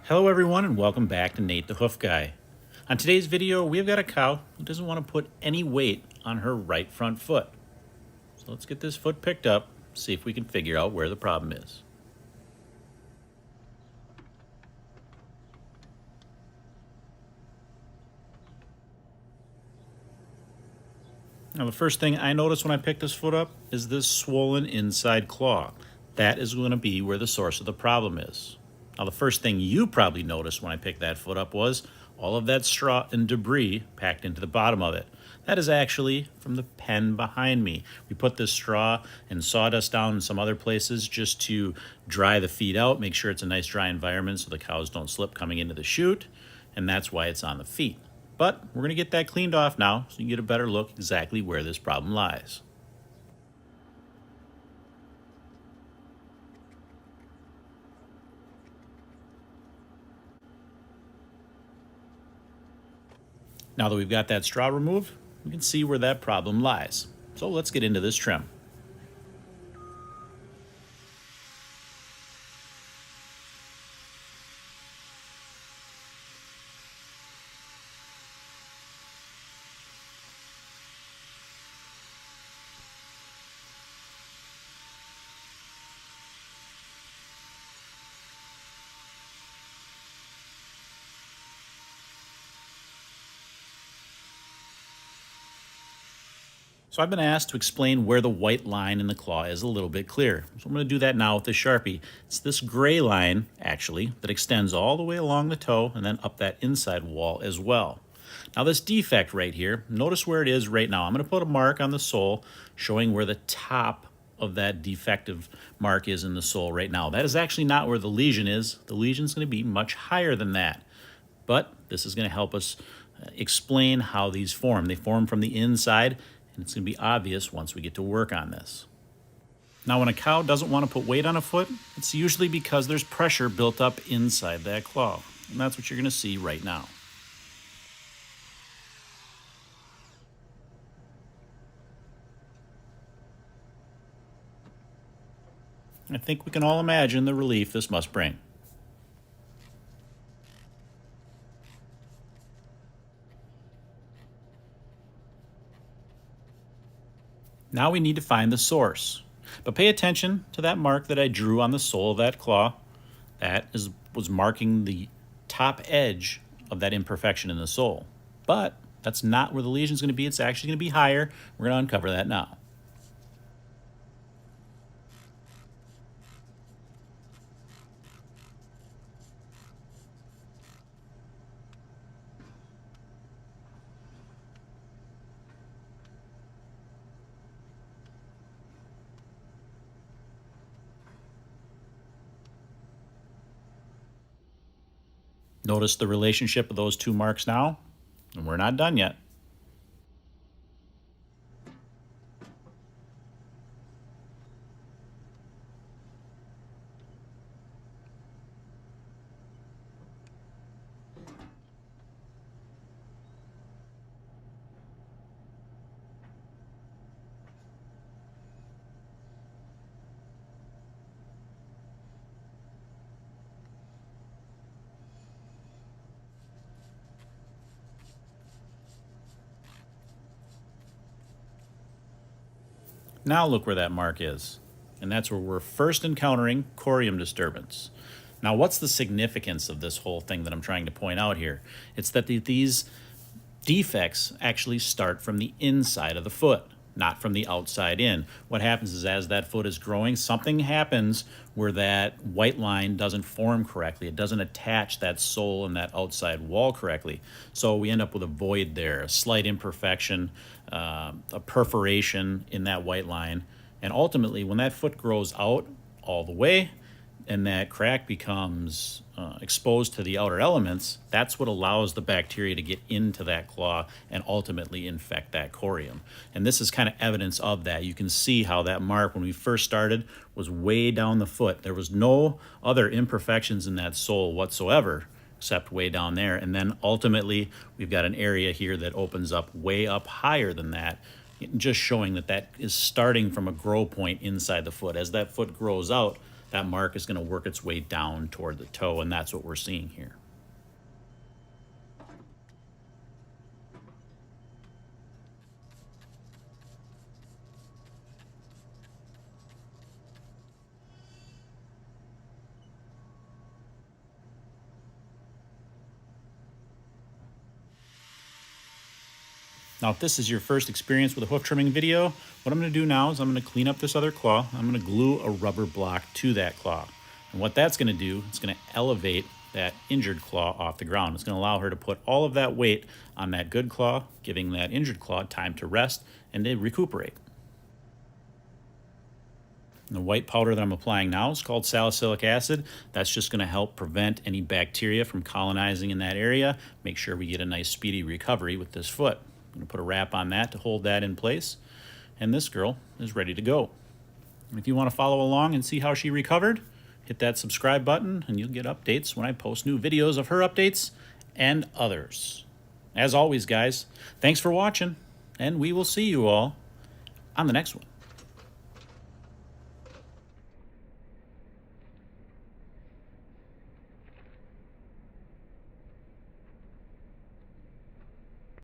Hello everyone and welcome back to Nate the Hoof Guy. On today's video, we've got a cow who doesn't want to put any weight on her right front foot. So let's get this foot picked up, see if we can figure out where the problem is. Now the first thing I notice when I pick this foot up is this swollen inside claw. That is going to be where the source of the problem is. Now the first thing you probably noticed when I picked that foot up was all of that straw and debris packed into the bottom of it. That is actually from the pen behind me. We put this straw and sawdust down in some other places just to dry the feet out, make sure it's a nice dry environment so the cows don't slip coming into the chute, and that's why it's on the feet. But we're going to get that cleaned off now so you can get a better look exactly where this problem lies. Now that we've got that straw removed, we can see where that problem lies. So let's get into this trim. So I've been asked to explain where the white line in the claw is a little bit clear. So I'm going to do that now with the Sharpie. It's this gray line, actually, that extends all the way along the toe and then up that inside wall as well. Now this defect right here, notice where it is right now. I'm going to put a mark on the sole showing where the top of that defective mark is in the sole right now. That is actually not where the lesion is. The lesion is going to be much higher than that. But this is going to help us explain how these form. They form from the inside, and it's going to be obvious once we get to work on this. Now, when a cow doesn't want to put weight on a foot, it's usually because there's pressure built up inside that claw. And that's what you're going to see right now. I think we can all imagine the relief this must bring. Now we need to find the source. But pay attention to that mark that I drew on the sole of that claw. That was marking the top edge of that imperfection in the sole. But that's not where the lesion is going to be. It's actually going to be higher. We're going to uncover that now. Notice the relationship of those two marks now, and we're not done yet. Now look where that mark is. And that's where we're first encountering corium disturbance. Now what's the significance of this whole thing that I'm trying to point out here? It's that these defects actually start from the inside of the foot, not from the outside in. What happens is as that foot is growing, something happens where that white line doesn't form correctly. It doesn't attach that sole and that outside wall correctly. So we end up with a void there, a slight imperfection, a perforation in that white line. And ultimately, when that foot grows out all the way and that crack becomes exposed to the outer elements, that's what allows the bacteria to get into that claw and ultimately infect that corium. And this is kind of evidence of that. You can see how that mark, when we first started, was way down the foot. There was no other imperfections in that sole whatsoever, except way down there. And then ultimately, we've got an area here that opens up way up higher than that, just showing that that is starting from a grow point inside the foot. As that foot grows out, that mark is going to work its way down toward the toe, and that's what we're seeing here. Now, if this is your first experience with a hoof trimming video, what I'm going to do now is I'm going to clean up this other claw. I'm going to glue a rubber block to that claw. And what that's going to do, it's going to elevate that injured claw off the ground. It's going to allow her to put all of that weight on that good claw, giving that injured claw time to rest and to recuperate. And the white powder that I'm applying now is called salicylic acid. That's just going to help prevent any bacteria from colonizing in that area. Make sure we get a nice speedy recovery with this foot. I'm going to put a wrap on that to hold that in place. And this girl is ready to go. And if you want to follow along and see how she recovered, hit that subscribe button and you'll get updates when I post new videos of her updates and others. As always, guys, thanks for watching, and we will see you all on the next one.